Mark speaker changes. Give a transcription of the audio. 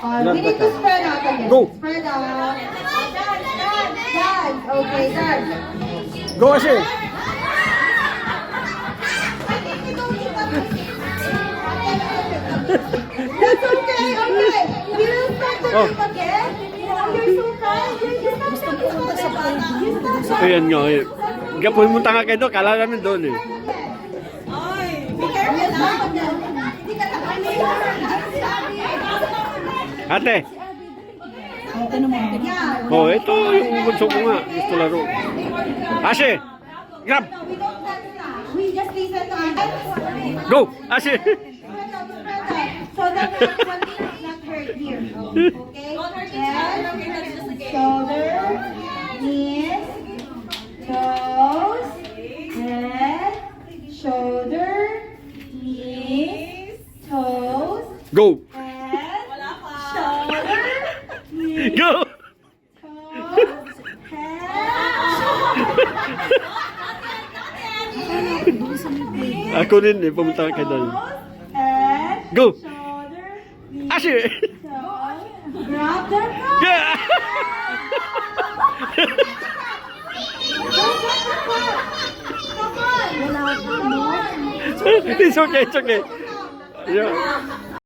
Speaker 1: We need to spread out again.
Speaker 2: Go.
Speaker 1: Spread out. Dance. Okay, dance.
Speaker 2: Go, Ashe.
Speaker 1: That's okay, okay. We will start the
Speaker 2: Oh.
Speaker 1: game again. You're so kind. You stop.
Speaker 2: Ayan nga. Kaya pumunta nga kayo doon. Kala namin doon eh.
Speaker 1: Be careful now.
Speaker 2: Ate. Oh, ito yung bunso ko nga. Gusto laro. Ashe. Grab.
Speaker 1: We don't dance now. We just listen to it.
Speaker 2: Go. Ashe.
Speaker 1: So that one thing is not hurt here. Okay? Head, shoulder, knees, toes, head, shoulder, knees, toes,
Speaker 2: Go.
Speaker 1: head, shoulder, knees,
Speaker 2: Go.
Speaker 1: toes, head,
Speaker 2: Ako rin eh. Pumunta kayo doon.
Speaker 1: head,
Speaker 2: Go.
Speaker 1: shoulder, knees,
Speaker 2: Ashe.
Speaker 1: toes. Grab the cup.
Speaker 2: Yeah.
Speaker 1: Come on.
Speaker 2: It's okay. It's okay. Yeah.